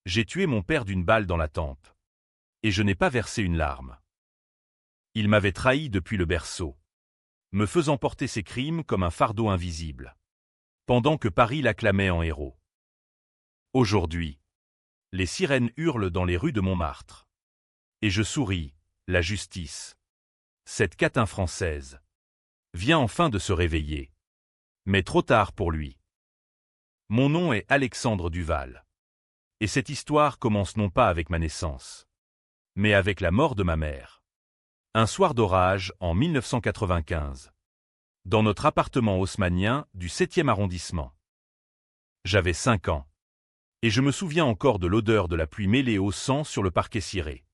J'ai tué mon père d'une balle dans la tempe. Et je n'ai pas versé une larme. Il m'avait trahi depuis le berceau, me faisant porter ses crimes comme un fardeau invisible, pendant que Paris l'acclamait en héros. Aujourd'hui, les sirènes hurlent dans les rues de Montmartre. Et je souris, la justice, cette catin française, vient enfin de se réveiller. Mais trop tard pour lui. Mon nom est Alexandre Duval. Et cette histoire commence non pas avec ma naissance, mais avec la mort de ma mère. Un soir d'orage en 1995. Dans notre appartement haussmannien du 7e arrondissement. J'avais 5 ans. Et je me souviens encore de l'odeur de la pluie mêlée au sang sur le parquet ciré.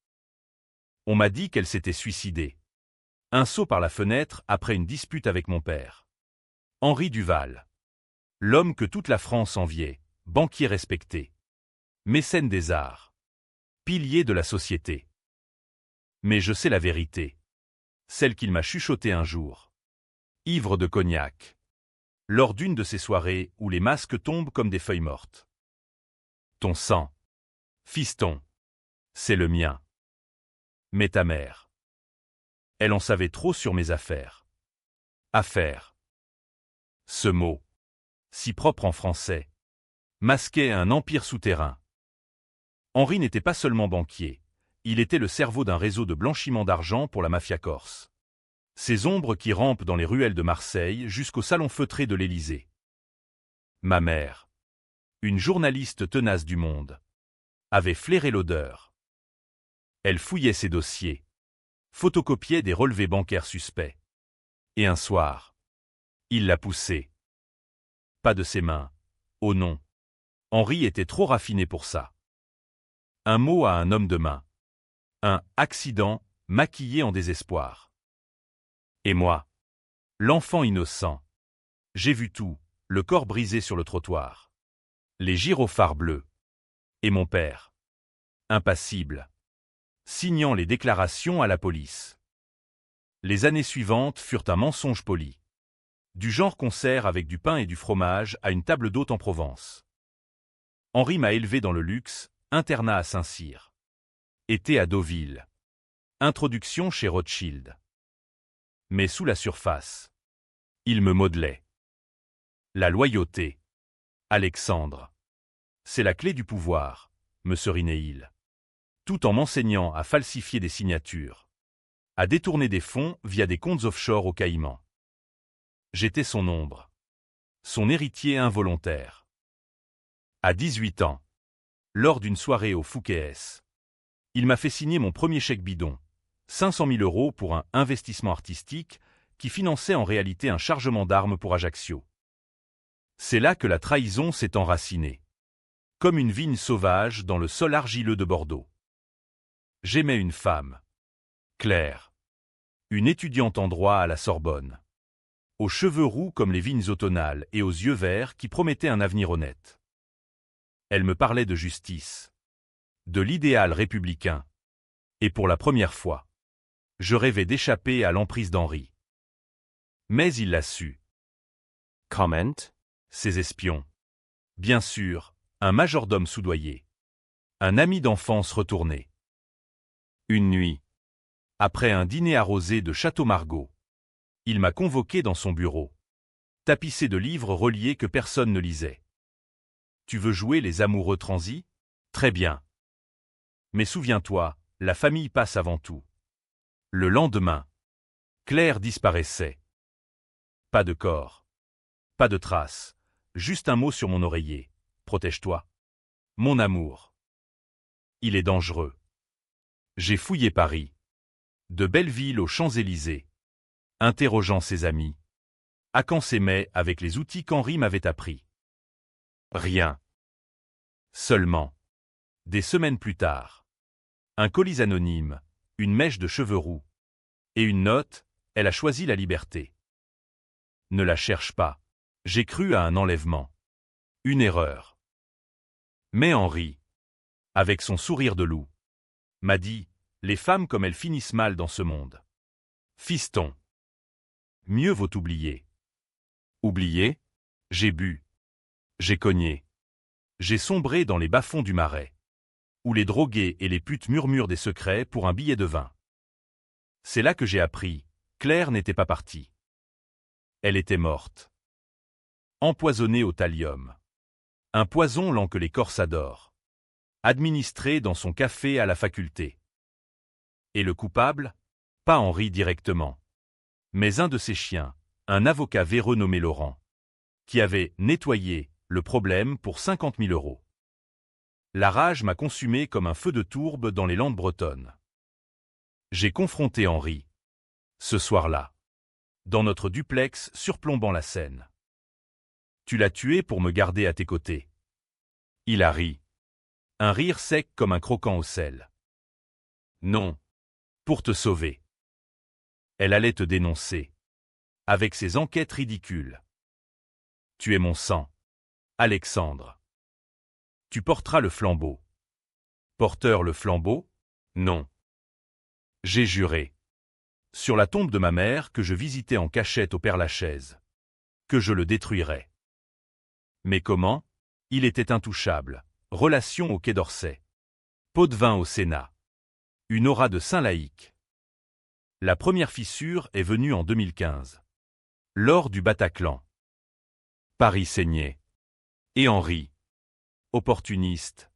On m'a dit qu'elle s'était suicidée. Un saut par la fenêtre après une dispute avec mon père. Henri Duval. L'homme que toute la France enviait, banquier respecté. Mécène des arts. Pilier de la société. Mais je sais la vérité. Celle qu'il m'a chuchotée un jour. Ivre de cognac. Lors d'une de ces soirées où les masques tombent comme des feuilles mortes. Ton sang. Fiston. C'est le mien. Mais ta mère. Elle en savait trop sur mes affaires. Affaires. Ce mot, si propre en français, masquait un empire souterrain. Henri n'était pas seulement banquier, il était le cerveau d'un réseau de blanchiment d'argent pour la mafia corse. Ces ombres qui rampent dans les ruelles de Marseille jusqu'au salon feutré de l'Élysée. Ma mère, une journaliste tenace du Monde, avait flairé l'odeur. Elle fouillait ses dossiers, photocopiait des relevés bancaires suspects. Et un soir, il l'a poussée. Pas de ses mains. Oh non. Henri était trop raffiné pour ça. Un mot à un homme de main. Un accident maquillé en désespoir. Et moi, l'enfant innocent. J'ai vu tout, le corps brisé sur le trottoir. Les gyrophares bleus. Et mon père. Impassible. Signant les déclarations à la police. Les années suivantes furent un mensonge poli. Du genre qu'on sert avec du pain et du fromage à une table d'hôte en Provence. Henri m'a élevé dans le luxe, internat à Saint-Cyr. Été à Deauville. Introduction chez Rothschild. Mais sous la surface, il me modelait. La loyauté. Alexandre. C'est la clé du pouvoir, me serinait-il. Tout en m'enseignant à falsifier des signatures. À détourner des fonds via des comptes offshore aux Caïmans. J'étais son ombre. Son héritier involontaire. À 18 ans, lors d'une soirée au Fouquet's, il m'a fait signer mon premier chèque bidon, 500 000 € pour un investissement artistique qui finançait en réalité un chargement d'armes pour Ajaccio. C'est là que la trahison s'est enracinée. Comme une vigne sauvage dans le sol argileux de Bordeaux. J'aimais une femme. Claire. Une étudiante en droit à la Sorbonne. Aux cheveux roux comme les vignes automnales et aux yeux verts qui promettaient un avenir honnête. Elle me parlait de justice. De l'idéal républicain. Et pour la première fois, je rêvais d'échapper à l'emprise d'Henri. Mais il l'a su. Comment? Ses espions. Bien sûr, un majordome soudoyé. Un ami d'enfance retourné. Une nuit, après un dîner arrosé de Château Margaux, il m'a convoqué dans son bureau. Tapissé de livres reliés que personne ne lisait. Tu veux jouer les amoureux transis? Très bien. Mais souviens-toi, la famille passe avant tout. Le lendemain, Claire disparaissait. Pas de corps. Pas de traces. Juste un mot sur mon oreiller. Protège-toi. Mon amour. Il est dangereux. J'ai fouillé Paris. De Belleville aux Champs-Élysées. Interrogeant ses amis. À quand s'aimait avec les outils qu'Henri m'avait appris. Rien. Seulement. Des semaines plus tard. Un colis anonyme, une mèche de cheveux roux. Et une note, elle a choisi la liberté. Ne la cherche pas. J'ai cru à un enlèvement. Une erreur. Mais Henri, avec son sourire de loup, m'a dit, les femmes comme elles finissent mal dans ce monde. Fiston. Mieux vaut oublier. Oublier? J'ai bu. J'ai cogné. J'ai sombré dans les bas-fonds du Marais. où les drogués et les putes murmurent des secrets pour un billet de vin. C'est là que j'ai appris, Claire n'était pas partie. Elle était morte. Empoisonnée au thallium. Un poison lent que les Corses adorent. Administré dans son café à la faculté. Et le coupable? Pas Henri directement. Mais un de ses chiens, un avocat véreux nommé Laurent, qui avait nettoyé le problème pour 50 000 €. La rage m'a consumé comme un feu de tourbe dans les Landes bretonnes. J'ai confronté Henri. Ce soir-là. Dans notre duplex surplombant la Seine. Tu l'as tué pour me garder à tes côtés. Il a ri. Un rire sec comme un croquant au sel. Non. Pour te sauver. Elle allait te dénoncer. Avec ses enquêtes ridicules. Tu es mon sang. Alexandre. Tu porteras le flambeau. Porteur le flambeau? Non. J'ai juré. Sur la tombe de ma mère que je visitais en cachette au Père-Lachaise. Que je le détruirais. Mais comment? Il était intouchable. Relation au Quai d'Orsay. Pot de vin au Sénat. Une aura de saint laïque. La première fissure est venue en 2015. Lors du Bataclan. Paris saignait. Et Henri, opportuniste,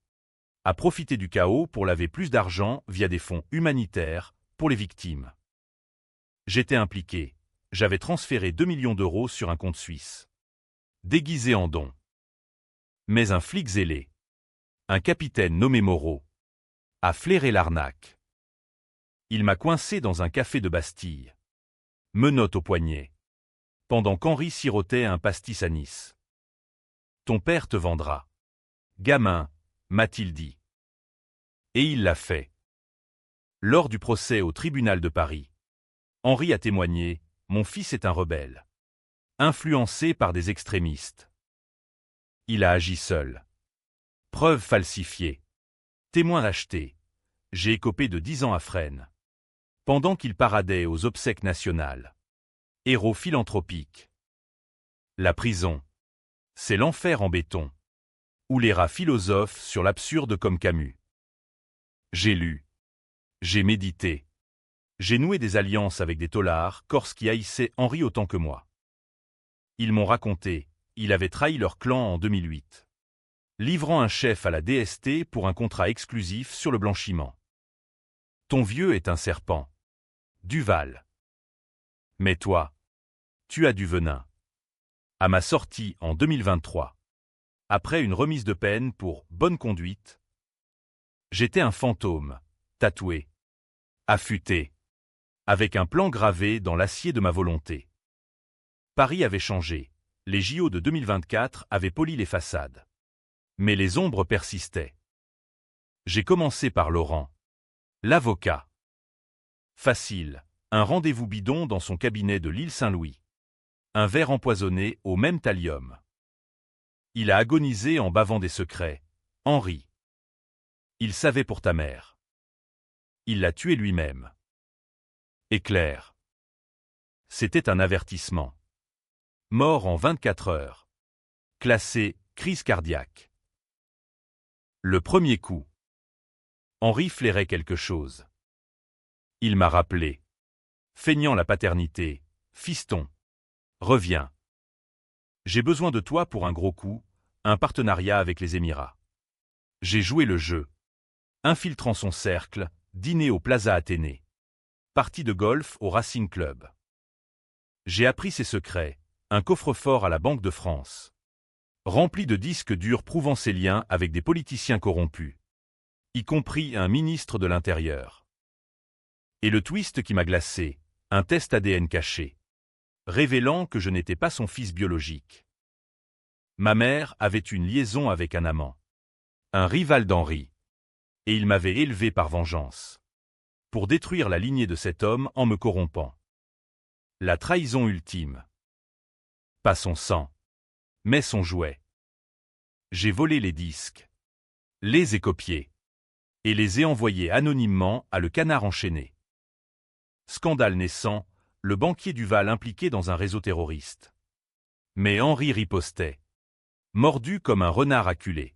a profité du chaos pour laver plus d'argent via des fonds humanitaires pour les victimes. J'étais impliqué. J'avais transféré 2 millions d'euros sur un compte suisse. Déguisé en don. Mais un flic zélé, un capitaine nommé Moreau, a flairé l'arnaque. Il m'a coincé dans un café de Bastille. Menottes au poignet. Pendant qu'Henri sirotait un pastis à Nice. Ton père te vendra. Gamin, m'a-t-il dit. Et il l'a fait. Lors du procès au tribunal de Paris, Henri a témoigné, mon fils est un rebelle. Influencé par des extrémistes. Il a agi seul. Preuve falsifiée. Témoin acheté. J'ai écopé de 10 ans à Fresnes. Pendant qu'il paradait aux obsèques nationales. Héros philanthropique. La prison. C'est l'enfer en béton. Où les rats philosophent sur l'absurde comme Camus. J'ai lu. J'ai médité. J'ai noué des alliances avec des taulards corses qui haïssaient Henri autant que moi. Ils m'ont raconté, il avait trahi leur clan en 2008. Livrant un chef à la DST pour un contrat exclusif sur le blanchiment. Ton vieux est un serpent. Duval. Mais toi, tu as du venin. À ma sortie en 2023, après une remise de peine pour bonne conduite, j'étais un fantôme, tatoué, affûté, avec un plan gravé dans l'acier de ma volonté. Paris avait changé, les JO de 2024 avaient poli les façades. Mais les ombres persistaient. J'ai commencé par Laurent, l'avocat. Facile, un rendez-vous bidon dans son cabinet de l'île Saint-Louis. Un verre empoisonné au même thallium. Il a agonisé en bavant des secrets. Henri. Il savait pour ta mère. Il l'a tué lui-même. Et Claire. C'était un avertissement. Mort en 24 heures. Classé crise cardiaque. Le premier coup. Henri flairait quelque chose. Il m'a rappelé. Feignant la paternité. Fiston. Reviens. J'ai besoin de toi pour un gros coup, un partenariat avec les Émirats. J'ai joué le jeu. Infiltrant son cercle, dîner au Plaza Athénée. Partie de golf au Racing Club. J'ai appris ses secrets, un coffre-fort à la Banque de France. Rempli de disques durs prouvant ses liens avec des politiciens corrompus. Y compris un ministre de l'Intérieur. Et le twist qui m'a glacé, un test ADN caché. Révélant que je n'étais pas son fils biologique. Ma mère avait une liaison avec un amant. Un rival d'Henri. Et il m'avait élevé par vengeance. Pour détruire la lignée de cet homme en me corrompant. La trahison ultime. Pas son sang. Mais son jouet. J'ai volé les disques. Les ai copiés. Et les ai envoyés anonymement à Le Canard enchaîné. Scandale naissant, le banquier Duval impliqué dans un réseau terroriste. Mais Henri ripostait. Mordu comme un renard acculé.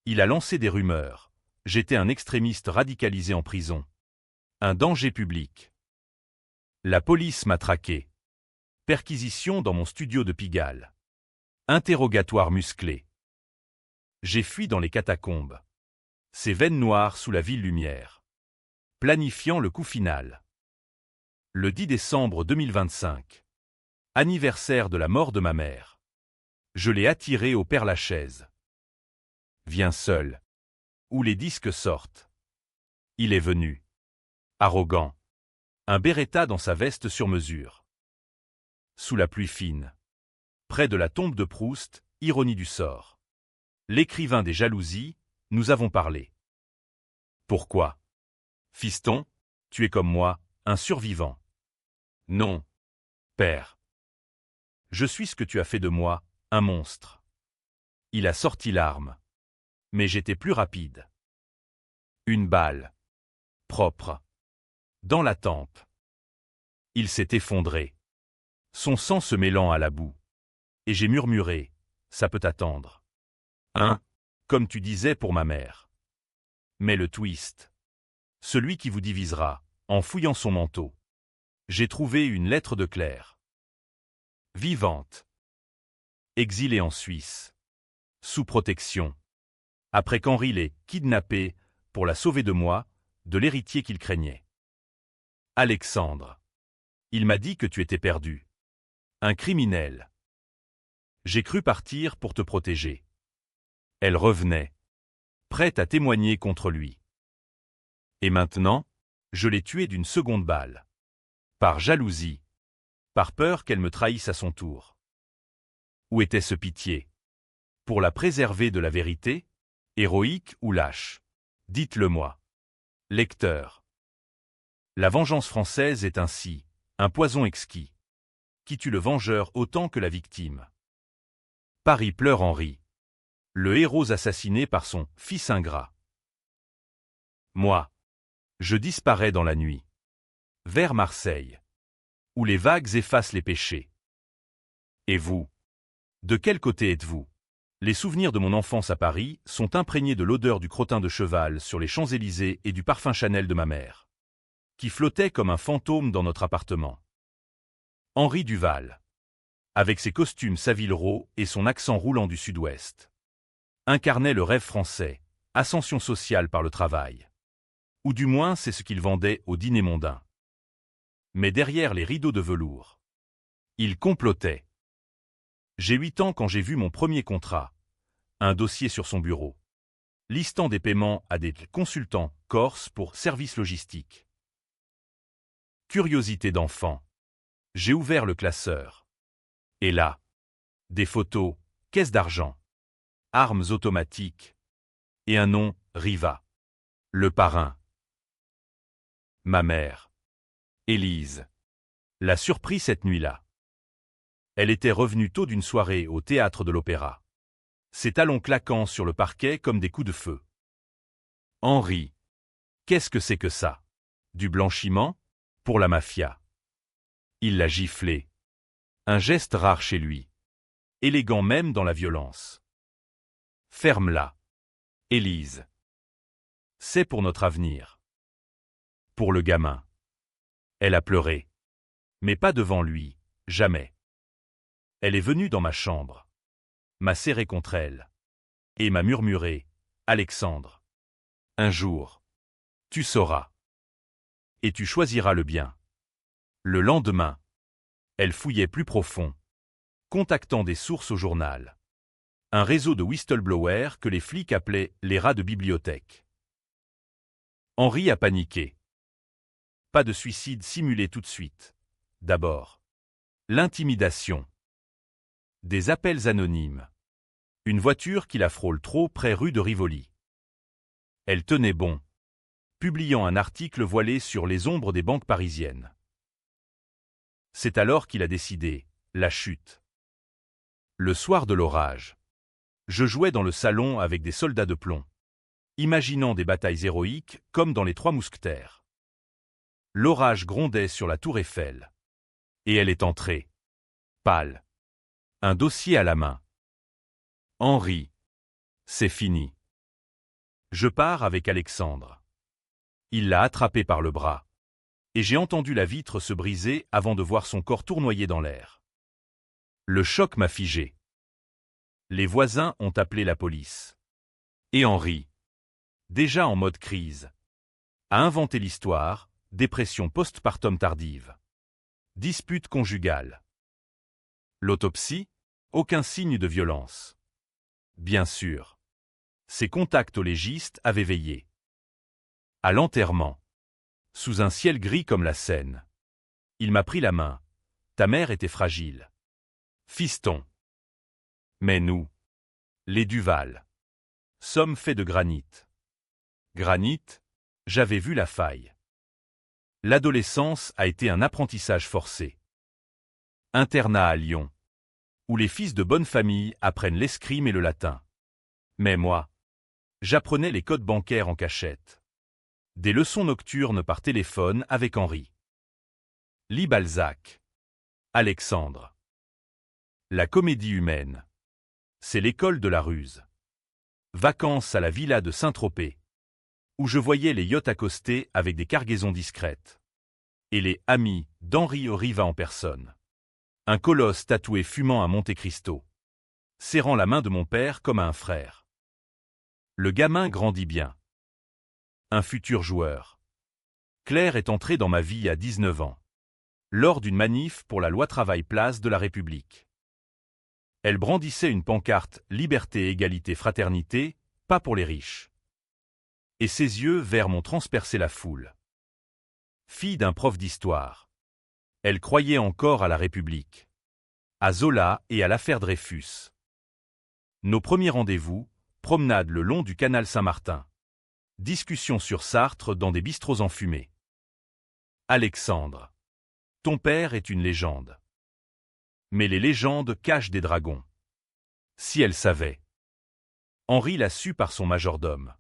Il a lancé des rumeurs, J'étais un extrémiste radicalisé en prison. Un danger public. La police m'a traqué. Perquisition dans mon studio de Pigalle. Interrogatoire musclé. J'ai fui dans les catacombes. Ces veines noires sous la ville lumière. Planifiant le coup final. Le 10 décembre 2025. Anniversaire de la mort de ma mère. Je l'ai attiré au Père-Lachaise. Viens seul. Où les disques sortent. Il est venu. Arrogant. Un Beretta dans sa veste sur mesure. Sous la pluie fine. Près de la tombe de Proust, ironie du sort. L'écrivain des jalousies, nous avons parlé. Pourquoi? Fiston, tu es comme moi, un survivant. Non. Père. Je suis ce que tu as fait de moi, un monstre. Il a sorti l'arme. Mais j'étais plus rapide. Une balle. Propre. Dans la tempe. Il s'est effondré. Son sang se mêlant à la boue. Et j'ai murmuré, ça peut attendre. Hein? Comme tu disais pour ma mère. Mais le twist. Celui qui vous divisera, en fouillant son manteau. J'ai trouvé une lettre de Claire. Vivante. Exilée en Suisse. Sous protection. Après qu'Henri l'ait kidnappée pour la sauver de moi, de l'héritier qu'il craignait. Alexandre. Il m'a dit que tu étais perdu. Un criminel. J'ai cru partir pour te protéger. Elle revenait. Prête à témoigner contre lui. Et maintenant, je l'ai tuée d'une seconde balle. Par jalousie. Par peur qu'elle me trahisse à son tour. Où était ce pitié? Pour la préserver de la vérité? Héroïque ou lâche? Dites-le-moi. Lecteur. La vengeance française est ainsi, un poison exquis, qui tue le vengeur autant que la victime. Paris pleure Henri. Le héros assassiné par son fils ingrat. Moi. Je disparais dans la nuit. Vers Marseille. Où les vagues effacent les péchés. Et vous? De quel côté êtes-vous? Les souvenirs de mon enfance à Paris sont imprégnés de l'odeur du crottin de cheval sur les Champs-Élysées et du parfum Chanel de ma mère, qui flottait comme un fantôme dans notre appartement. Henri Duval. Avec ses costumes Savile-Row et son accent roulant du sud-ouest. Incarnait le rêve français, ascension sociale par le travail. Ou du moins c'est ce qu'il vendait au dîner mondain. Mais derrière les rideaux de velours, il complotait. J'ai 8 ans quand j'ai vu mon premier contrat, un dossier sur son bureau, listant des paiements à des consultants corses pour services logistiques. Curiosité d'enfant. J'ai ouvert le classeur. Et là, des photos, caisses d'argent, armes automatiques, et un nom, Riva. Le parrain. Ma mère. Élise. L'a surpris cette nuit-là. Elle était revenue tôt d'une soirée au théâtre de l'Opéra. Ses talons claquant sur le parquet comme des coups de feu. Henri. Qu'est-ce que c'est que ça? Du blanchiment? Pour la mafia. Il l'a giflé. Un geste rare chez lui. Élégant même dans la violence. Ferme-la. Élise. C'est pour notre avenir. Pour le gamin. Elle a pleuré. Mais pas devant lui, jamais. Elle est venue dans ma chambre. M'a serré contre elle. Et m'a murmuré, Alexandre. Un jour. Tu sauras. Et tu choisiras le bien. Le lendemain. Elle fouillait plus profond. Contactant des sources au journal. Un réseau de whistleblowers que les flics appelaient les rats de bibliothèque. Henri a paniqué. Pas de suicide simulé tout de suite. D'abord. L'intimidation. Des appels anonymes. Une voiture qui la frôle trop près rue de Rivoli. Elle tenait bon. Publiant un article voilé sur les ombres des banques parisiennes. C'est alors qu'il a décidé, la chute. Le soir de l'orage. Je jouais dans le salon avec des soldats de plomb. Imaginant des batailles héroïques comme dans les Trois Mousquetaires. L'orage grondait sur la tour Eiffel. Et elle est entrée. Pâle. Un dossier à la main. Henri. C'est fini. Je pars avec Alexandre. Il l'a attrapé par le bras. Et j'ai entendu la vitre se briser avant de voir son corps tournoyer dans l'air. Le choc m'a figé. Les voisins ont appelé la police. Et Henri, déjà en mode crise, a inventé l'histoire, dépression postpartum tardive. Dispute conjugale. L'autopsie, aucun signe de violence. Bien sûr. Ses contacts au légiste avaient veillé. À l'enterrement, sous un ciel gris comme la Seine, il m'a pris la main. Ta mère était fragile. Fiston. Mais nous, les Duval, sommes faits de granit. Granit, j'avais vu la faille. L'adolescence a été un apprentissage forcé. Internat à Lyon, où les fils de bonne famille apprennent l'escrime et le latin. Mais moi, j'apprenais les codes bancaires en cachette. Des leçons nocturnes par téléphone avec Henri. Lit Balzac. Alexandre. La comédie humaine. C'est l'école de la ruse. Vacances à la villa de Saint-Tropez, où je voyais les yachts accostés avec des cargaisons discrètes. Et les amis d'Henri Riva en personne. Un colosse tatoué fumant à Monte Cristo, serrant la main de mon père comme à un frère. Le gamin grandit bien. Un futur joueur. Claire est entrée dans ma vie à 19 ans, lors d'une manif pour la loi travail place de la République. Elle brandissait une pancarte « Liberté, égalité, fraternité », pas pour les riches. Et ses yeux verts m'ont transpercé la foule. Fille d'un prof d'histoire. Elle croyait encore à la République, à Zola et à l'affaire Dreyfus. Nos premiers rendez-vous, promenade le long du canal Saint-Martin. Discussion sur Sartre dans des bistrots enfumés. Alexandre. Ton père est une légende. Mais les légendes cachent des dragons. Si elle savait. Henri l'a su par son majordome.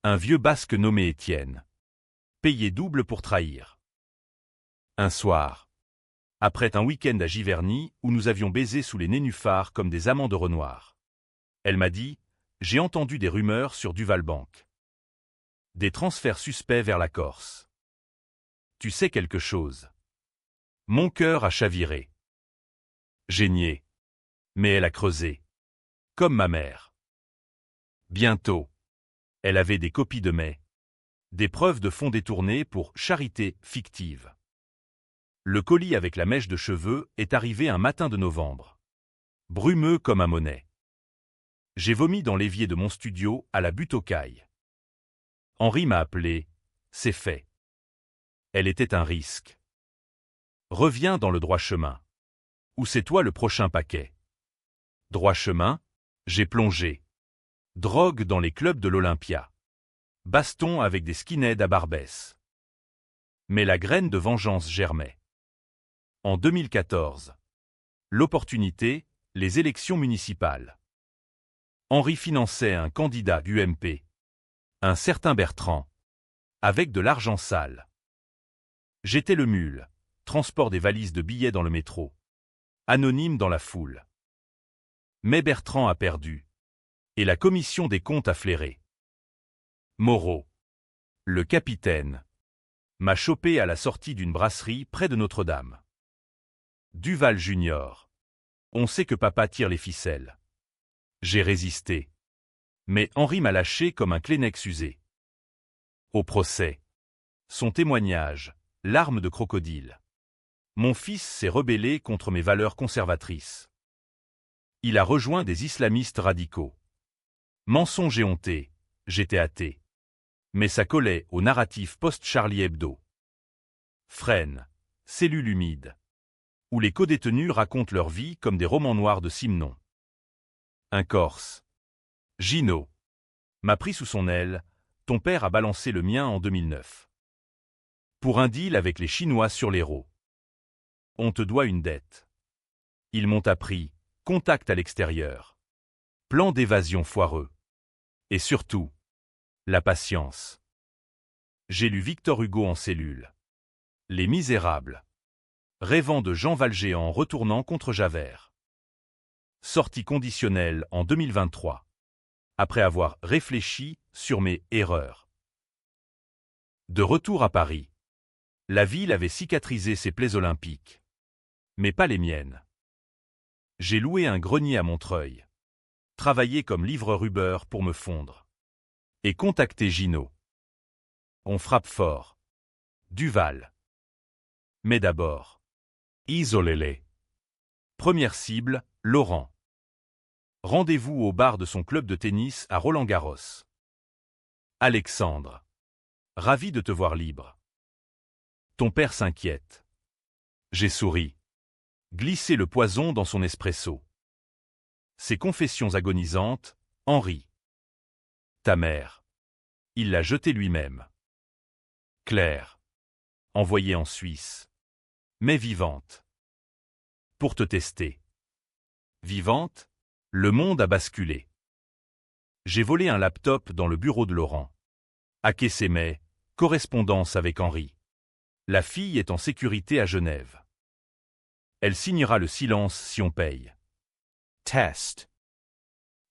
Un vieux basque nommé Étienne. Payé double pour trahir. Un soir. Après un week-end à Giverny où nous avions baisé sous les nénuphars comme des amants de Renoir. Elle m'a dit, j'ai entendu des rumeurs sur Duvalbank. Des transferts suspects vers la Corse. Tu sais quelque chose. Mon cœur a chaviré. J'ai nié. Mais elle a creusé. Comme ma mère. Bientôt. Elle avait des copies de mai. Des preuves de fonds détournés pour charité fictive. Le colis avec la mèche de cheveux est arrivé un matin de novembre. Brumeux comme un Monet. J'ai vomi dans l'évier de mon studio à la butte aux cailles. Henri m'a appelé. C'est fait. Elle était un risque. Reviens dans le droit chemin. Ou c'est toi le prochain paquet. Droit chemin, j'ai plongé. Drogue dans les clubs de l'Olympia. Baston avec des skinheads à Barbès. Mais la graine de vengeance germait. En 2014. L'opportunité, les élections municipales. Henri finançait un candidat UMP. Un certain Bertrand. Avec de l'argent sale. J'étais le mule, transport des valises de billets dans le métro. Anonyme dans la foule. Mais Bertrand a perdu. Et la commission des comptes a flairé. Moreau. Le capitaine. M'a chopé à la sortie d'une brasserie près de Notre-Dame. Duval Junior. On sait que papa tire les ficelles. J'ai résisté. Mais Henri m'a lâché comme un Kleenex usé. Au procès. Son témoignage, larmes de crocodile. Mon fils s'est rebellé contre mes valeurs conservatrices. Il a rejoint des islamistes radicaux. Mensonge éhonté, j'étais athée. Mais ça collait au narratif post-Charlie Hebdo. Fresnes, cellule humide. Où les codétenus racontent leur vie comme des romans noirs de Simenon. Un Corse. Gino. M'a pris sous son aile, ton père a balancé le mien en 2009. Pour un deal avec les Chinois sur l'Hérault. On te doit une dette. Ils m'ont appris, contact à l'extérieur. Plan d'évasion foireux. Et surtout, la patience. J'ai lu Victor Hugo en cellule. Les Misérables. Rêvant de Jean Valjean en retournant contre Javert. Sortie conditionnelle en 2023. après avoir réfléchi sur mes erreurs. De retour à Paris. La ville avait cicatrisé ses plaies olympiques. Mais pas les miennes. J'ai loué un grenier à Montreuil. Travaillé comme livreur Uber pour me fondre. Et contacté Gino. On frappe fort. Duval. Mais d'abord. Isolez-les. Première cible, Laurent. Rendez-vous au bar de son club de tennis à Roland-Garros. Alexandre. Ravi de te voir libre. Ton père s'inquiète. J'ai souri. Glissé le poison dans son espresso. Ses confessions agonisantes, Henri. Ta mère. Il l'a jetée lui-même. Claire. Envoyée en Suisse. Mais vivante. Pour te tester. Vivante, le monde a basculé. J'ai volé un laptop dans le bureau de Laurent. Hacké ses mails, correspondance avec Henri. La fille est en sécurité à Genève. Elle signera le silence si on paye. Test.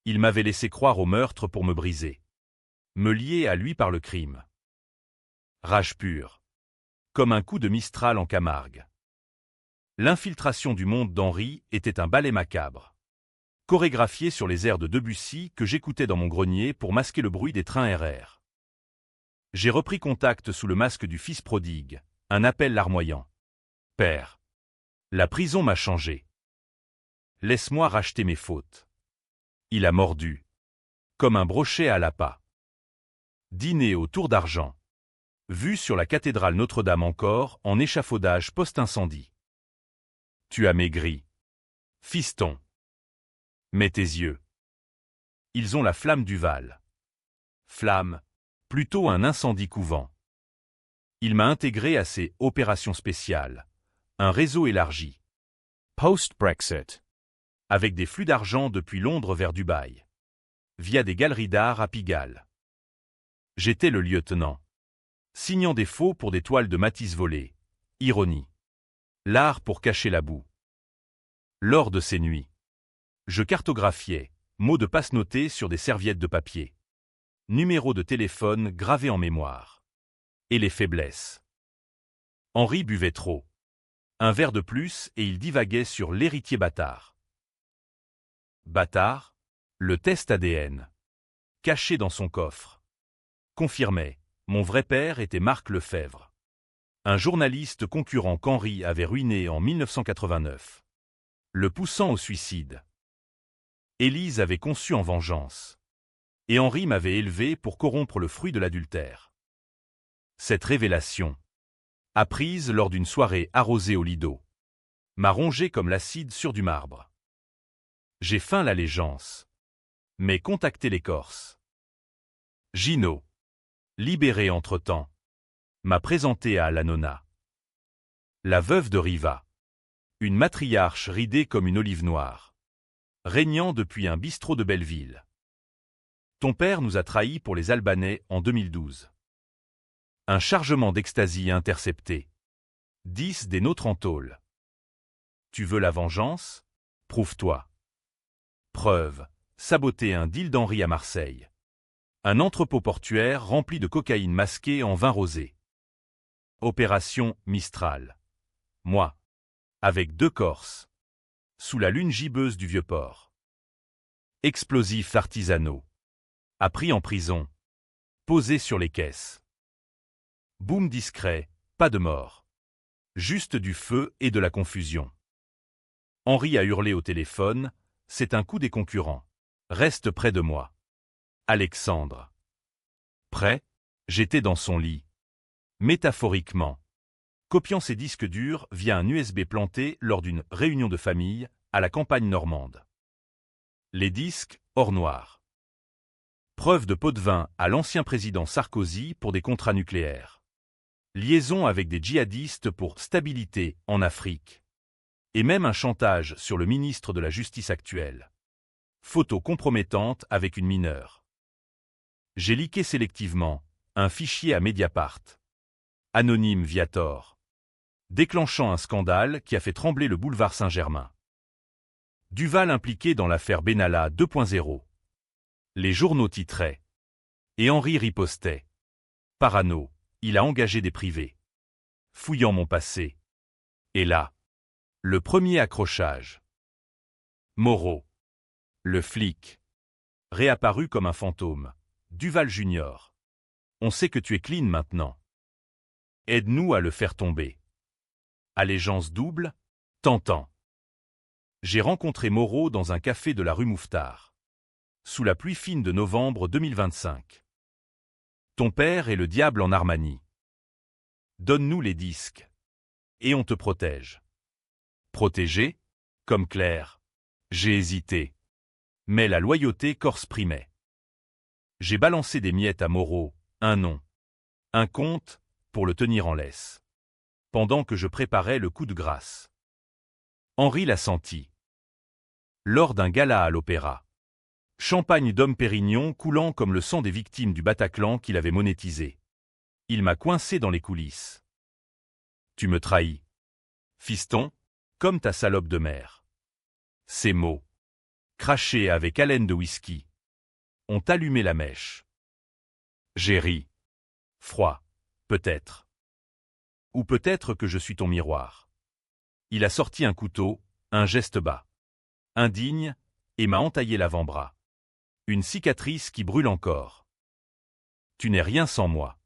Il m'avait laissé croire au meurtre pour me briser. Me lier à lui par le crime. Rage pure. Comme un coup de Mistral en Camargue. L'infiltration du monde d'Henri était un ballet macabre. Chorégraphié sur les airs de Debussy que j'écoutais dans mon grenier pour masquer le bruit des trains RR. J'ai repris contact sous le masque du fils prodigue, un appel larmoyant. Père. La prison m'a changé. Laisse-moi racheter mes fautes. Il a mordu. Comme un brochet à l'appât. Dîner au tour d'argent. Vue sur la cathédrale Notre-Dame encore en échafaudage post-incendie. Tu as maigri. Fiston. Mais tes yeux. Ils ont la flamme du Val. Flamme, plutôt un incendie couvant. Il m'a intégré à ses opérations spéciales. Un réseau élargi. Post-Brexit. Avec des flux d'argent depuis Londres vers Dubaï. Via des galeries d'art à Pigalle. J'étais le lieutenant. Signant des faux pour des toiles de Matisse volées. Ironie. L'art pour cacher la boue. Lors de ces nuits. Je cartographiais, mots de passe notés sur des serviettes de papier. Numéros de téléphone gravés en mémoire. Et les faiblesses. Henri buvait trop. Un verre de plus et il divaguait sur l'héritier bâtard. Bâtard, le test ADN. Caché dans son coffre. Confirmait, mon vrai père était Marc Lefebvre. Un journaliste concurrent qu'Henri avait ruiné en 1989. Le poussant au suicide. Élise avait conçu en vengeance. Et Henri m'avait élevé pour corrompre le fruit de l'adultère. Cette révélation, apprise lors d'une soirée arrosée au lido, m'a rongé comme l'acide sur du marbre. J'ai feint l'allégeance, mais contacté l'écorce. Gino, libéré entre-temps, m'a présenté à Lanona. La veuve de Riva, une matriarche ridée comme une olive noire. Régnant depuis un bistrot de Belleville. Ton père nous a trahis pour les Albanais en 2012. Un chargement d'ecstasy intercepté. 10 des nôtres en tôle. Tu veux la vengeance? Prouve-toi. Preuve, saboter un deal d'Henri à Marseille. Un entrepôt portuaire rempli de cocaïne masquée en vin rosé. Opération Mistral. Moi. Avec 2 Corses. Sous la lune gibbeuse du Vieux-Port. Explosifs artisanaux. Appris en prison. Posés sur les caisses. Boom discret, pas de mort. Juste du feu et de la confusion. Henri a hurlé au téléphone, c'est un coup des concurrents. Reste près de moi. Alexandre. Prêt? J'étais dans son lit. Métaphoriquement. Copiant ses disques durs via un USB planté lors d'une réunion de famille à la campagne normande. Les disques, or noir. Preuve de pot de vin à l'ancien président Sarkozy pour des contrats nucléaires. Liaison avec des djihadistes pour stabilité en Afrique. Et même un chantage sur le ministre de la Justice actuel. Photo compromettante avec une mineure. J'ai leaké sélectivement un fichier à Mediapart. Anonyme Viator. Déclenchant un scandale qui a fait trembler le boulevard Saint-Germain. Duval impliqué dans l'affaire Benalla 2.0. Les journaux titraient. Et Henri ripostait. Parano, il a engagé des privés. Fouillant mon passé. Et là, le premier accrochage. Moreau. Le flic. Réapparu comme un fantôme. Duval Junior. On sait que tu es clean maintenant. Aide-nous à le faire tomber. Allégeance double, tentant. J'ai rencontré Moreau dans un café de la rue Mouffetard. Sous la pluie fine de novembre 2025. Ton père est le diable en Armani. Donne-nous les disques. Et on te protège. Protégé? Comme Claire. J'ai hésité. Mais la loyauté corse primait. J'ai balancé des miettes à Moreau, un nom. Un compte, pour le tenir en laisse. Pendant que je préparais le coup de grâce. Henri l'a senti. Lors d'un gala à l'opéra. Champagne d'homme Pérignon coulant comme le sang des victimes du Bataclan qu'il avait monétisé. Il m'a coincé dans les coulisses. Tu me trahis. Fiston, comme ta salope de mère. Ces mots, crachés avec haleine de whisky, ont allumé la mèche. J'ai ri. Froid, peut-être. Ou peut-être que je suis ton miroir. Il a sorti un couteau, un geste bas. Indigne, et m'a entaillé l'avant-bras. Une cicatrice qui brûle encore. Tu n'es rien sans moi.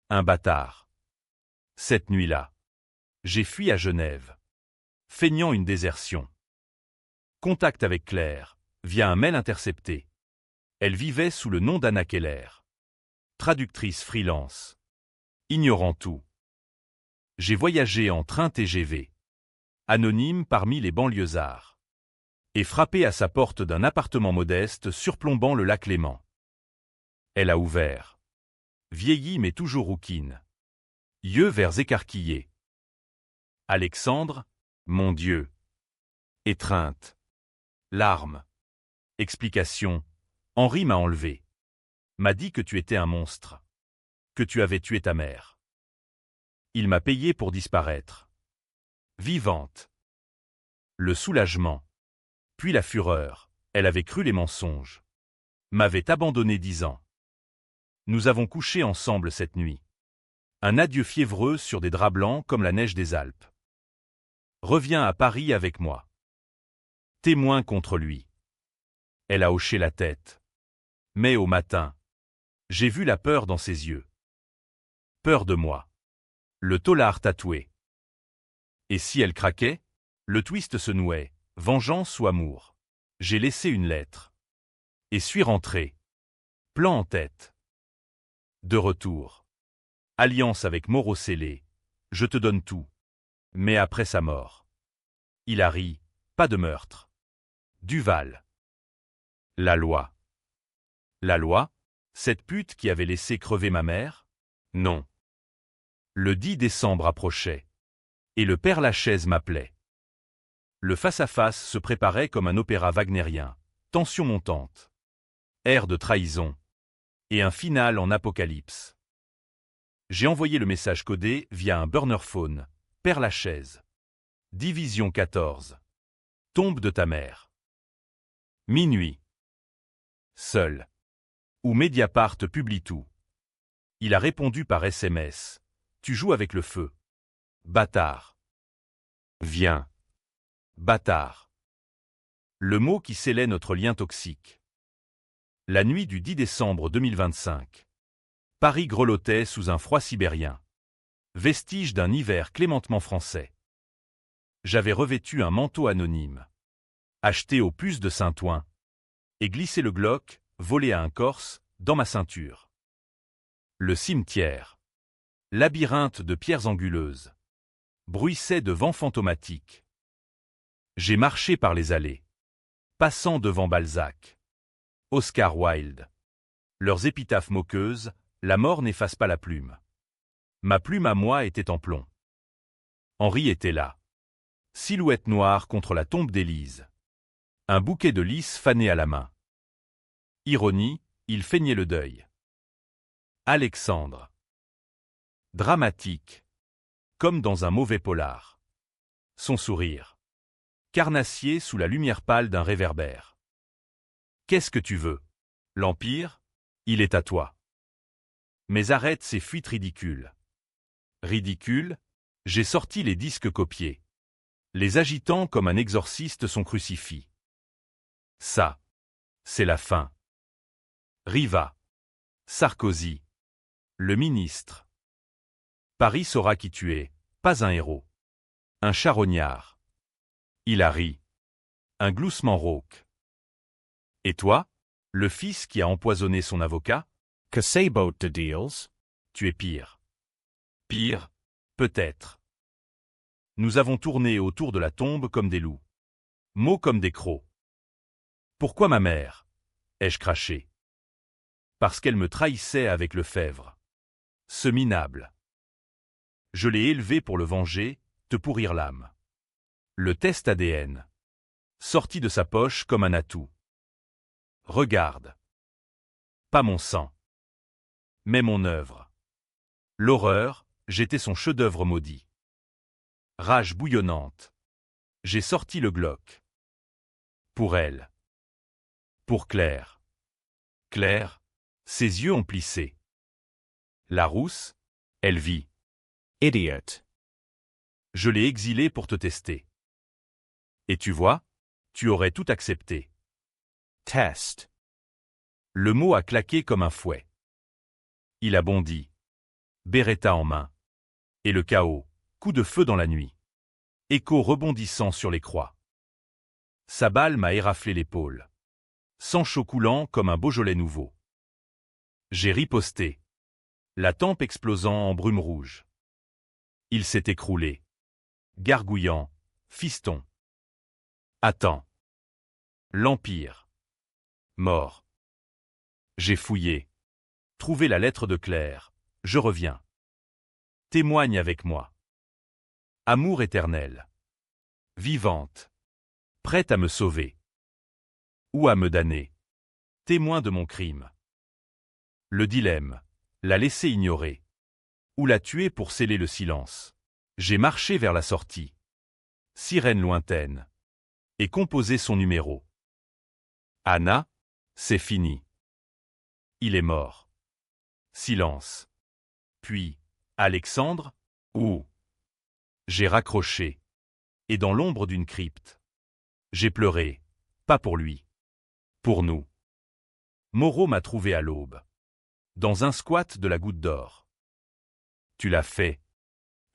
Un bâtard. Cette nuit-là, j'ai fui à Genève. Feignant une désertion. Contact avec Claire, via un mail intercepté. Elle vivait sous le nom d'Anna Keller. Traductrice freelance. Ignorant tout. J'ai voyagé en train TGV. Anonyme parmi les banlieusards. Et frappé à sa porte d'un appartement modeste surplombant le lac Léman. Elle a ouvert. Vieillie mais toujours rouquine. Yeux verts écarquillés. Alexandre, mon Dieu. Étreinte. Larmes. Explication. Henri m'a enlevé. M'a dit que tu étais un monstre. Que tu avais tué ta mère. Il m'a payé pour disparaître. Vivante. Le soulagement. Puis la fureur. Elle avait cru les mensonges. M'avait abandonné 10 ans. Nous avons couché ensemble cette nuit. Un adieu fiévreux sur des draps blancs comme la neige des Alpes. Reviens à Paris avec moi. Témoin contre lui. Elle a hoché la tête. Mais au matin, j'ai vu la peur dans ses yeux. Peur de moi. Le tolard tatoué. Et si elle craquait, le twist se nouait, vengeance ou amour. J'ai laissé une lettre. Et suis rentré. Plan en tête. De retour. Alliance avec Moreau scellée. Je te donne tout. Mais après sa mort. Il a ri. Pas de meurtre. Duval. La loi. La loi? Cette pute qui avait laissé crever ma mère? Non. Le 10 décembre approchait. Et le père Lachaise m'appelait. Le face-à-face se préparait comme un opéra wagnérien. Tension montante. Air de trahison. Et un final en apocalypse. J'ai envoyé le message codé via un burner phone. Père Lachaise. Division 14. Tombe de ta mère. Minuit. Seul. Ou Mediapart publie tout. Il a répondu par SMS. Tu joues avec le feu. Bâtard. Viens. Bâtard. Le mot qui scellait notre lien toxique. La nuit du 10 décembre 2025. Paris grelottait sous un froid sibérien. Vestige d'un hiver clémentement français. J'avais revêtu un manteau anonyme. Acheté aux puces de Saint-Ouen. Et glissé le Glock, volé à un Corse, dans ma ceinture. Le cimetière. Labyrinthe de pierres anguleuses. Bruissait de vents fantomatiques. J'ai marché par les allées. Passant devant Balzac. Oscar Wilde. Leurs épitaphes moqueuses, la mort n'efface pas la plume. Ma plume à moi était en plomb. Henri était là. Silhouette noire contre la tombe d'Élise. Un bouquet de lys fané à la main. Ironie, il feignait le deuil. Alexandre. Dramatique. Comme dans un mauvais polar. Son sourire. Carnassier sous la lumière pâle d'un réverbère. Qu'est-ce que tu veux? L'Empire, il est à toi. Mais arrête ces fuites ridicules. Ridicules, j'ai sorti les disques copiés. Les agitant comme un exorciste son crucifix. Ça, c'est la fin. Riva. Sarkozy. Le ministre. Paris saura qui tu es, pas un héros. Un charognard. Hilary. Un gloussement rauque. Et toi, le fils qui a empoisonné son avocat? Casabo de deals. Tu es pire. Pire, peut-être. Nous avons tourné autour de la tombe comme des loups. Mots comme des crocs. Pourquoi ma mère? Ai-je craché? Parce qu'elle me trahissait avec Lefebvre. Ce minable. Je l'ai élevé pour le venger, te pourrir l'âme. Le test ADN. Sorti de sa poche comme un atout. Regarde. Pas mon sang. Mais mon œuvre. L'horreur, j'étais son chef-d'œuvre maudit. Rage bouillonnante. J'ai sorti le Glock. Pour elle. Pour Claire. Claire, ses yeux ont plissé. La rousse, elle vit. Idiot. Je l'ai exilée pour te tester. Et tu vois, tu aurais tout accepté. Test. Le mot a claqué comme un fouet. Il a bondi. Beretta en main. Et le chaos, coup de feu dans la nuit. Écho rebondissant sur les croix. Sa balle m'a éraflé l'épaule. Sang chaud coulant comme un Beaujolais nouveau. J'ai riposté. La tempe explosant en brume rouge. Il s'est écroulé. Gargouillant, fiston. Attends. L'Empire. Mort. J'ai fouillé. Trouvé la lettre de Claire. Je reviens. Témoigne avec moi. Amour éternel. Vivante. Prête à me sauver. Ou à me damner. Témoin de mon crime. Le dilemme. La laisser ignorer. Ou la tuer pour sceller le silence. J'ai marché vers la sortie. Sirène lointaine. Et composé son numéro. Anna, c'est fini. Il est mort. Silence. Puis, Alexandre, où? J'ai raccroché. Et dans l'ombre d'une crypte. J'ai pleuré. Pas pour lui. Pour nous. Moreau m'a trouvé à l'aube. Dans un squat de la Goutte d'Or. Tu l'as fait.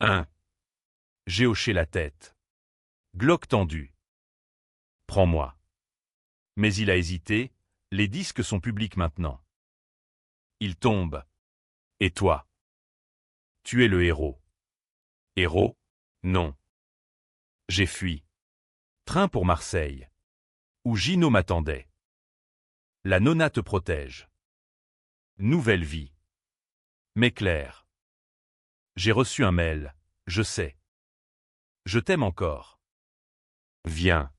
Hein? J'ai hoché la tête. Glock tendu. Prends-moi. Mais il a hésité, les disques sont publics maintenant. Il tombe. Et toi? Tu es le héros. Héros? Non. J'ai fui. Train pour Marseille. Où Gino m'attendait. La nonna te protège. Nouvelle vie. Mais Claire. J'ai reçu un mail, je sais. Je t'aime encore. Viens.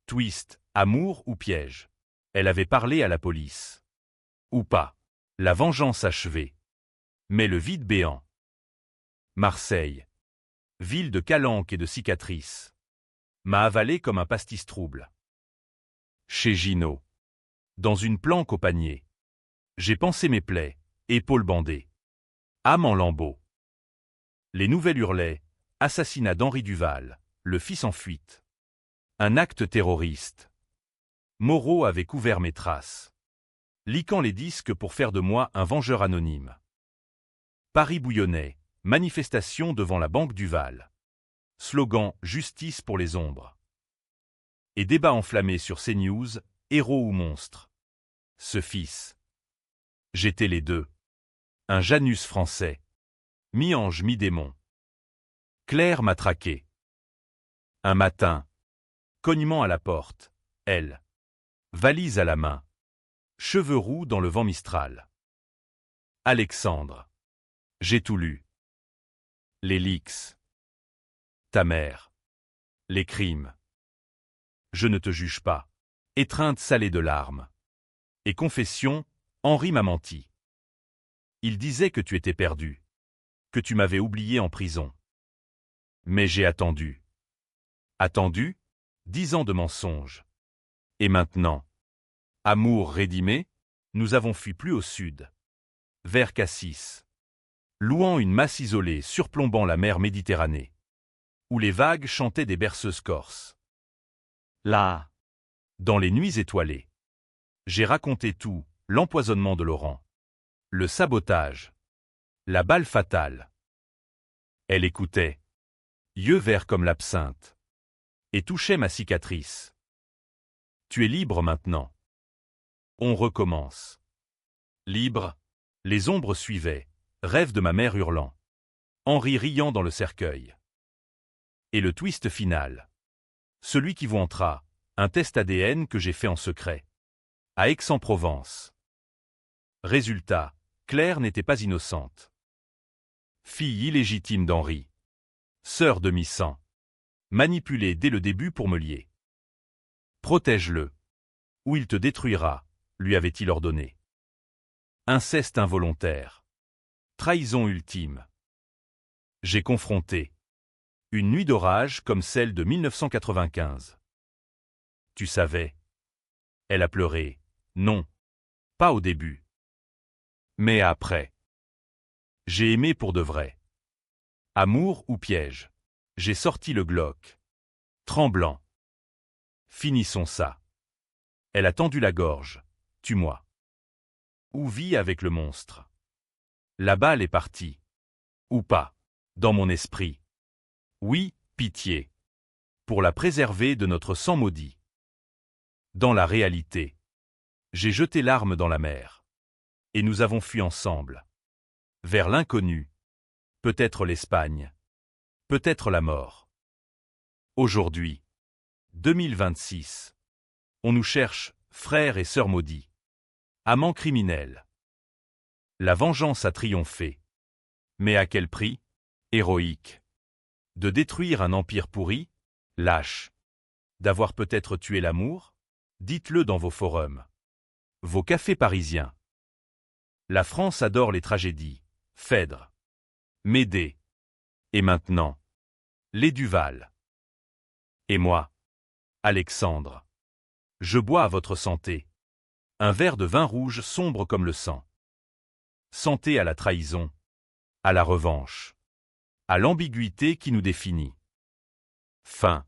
Twist, amour ou piège. Elle avait parlé à la police. Ou pas. La vengeance achevée. Mais le vide béant. Marseille. Ville de calanques et de cicatrices. M'a avalé comme un pastis trouble. Chez Gino. Dans une planque au panier. J'ai pansé mes plaies, épaules bandées. Âme en lambeaux. Les nouvelles hurlaient, assassinat d'Henri Duval, le fils en fuite. Un acte terroriste. Moreau avait couvert mes traces. Liquant les disques pour faire de moi un vengeur anonyme. Paris bouillonnait, manifestation devant la banque Duval. Slogan « Justice pour les ombres ». Et débat enflammé sur CNews, héros ou monstre. Ce fils. J'étais les deux. Un Janus français. Mi-ange, mi-démon. Claire m'a traqué. Un matin. Cognement à la porte. Elle. Valise à la main. Cheveux roux dans le vent mistral. Alexandre. J'ai tout lu. Les leaks. Ta mère. Les crimes. Je ne te juge pas. Étreinte salée de larmes. Et confession, Henri m'a menti. Il disait que tu étais perdu. Que tu m'avais oublié en prison. Mais j'ai attendu. Attendu, 10 ans de mensonges. Et maintenant? Amour rédimé? Nous avons fui plus au sud, vers Cassis, louant une masse isolée surplombant la mer Méditerranée, où les vagues chantaient des berceuses corses. Là, dans les nuits étoilées, j'ai raconté tout, l'empoisonnement de Laurent, le sabotage, la balle fatale. Elle écoutait, yeux verts comme l'absinthe, et touchait ma cicatrice. Tu es libre maintenant. On recommence. Libre, les ombres suivaient, rêve de ma mère hurlant, Henri riant dans le cercueil. Et le twist final. Celui qui vous entra, un test ADN que j'ai fait en secret. À Aix-en-Provence. Résultat, Claire n'était pas innocente. Fille illégitime d'Henri. Sœur demi-sang. Manipulée dès le début pour me lier. Protège-le. Ou il te détruira, lui avait-il ordonné. Inceste involontaire. Trahison ultime. J'ai confronté. Une nuit d'orage comme celle de 1995. Tu savais. Elle a pleuré. Non. Pas au début. Mais après. J'ai aimé pour de vrai. Amour ou piège. J'ai sorti le Glock. Tremblant. Finissons ça. Elle a tendu la gorge. Tue-moi. Ou vis avec le monstre. La balle est partie. Ou pas. Dans mon esprit. Oui, pitié. Pour la préserver de notre sang maudit. Dans la réalité. J'ai jeté l'arme dans la mer. Et nous avons fui ensemble. Vers l'inconnu. Peut-être l'Espagne. Peut-être la mort. Aujourd'hui. 2026. On nous cherche, frères et sœurs maudits. Amants criminels. La vengeance a triomphé. Mais à quel prix? Héroïque. De détruire un empire pourri? Lâche. D'avoir peut-être tué l'amour? Dites-le dans vos forums. Vos cafés parisiens. La France adore les tragédies. Phèdre. Médée. Et maintenant. Les Duval. Et moi. Alexandre. Je bois à votre santé. Un verre de vin rouge sombre comme le sang. Santé à la trahison. À la revanche. À l'ambiguïté qui nous définit. Fin.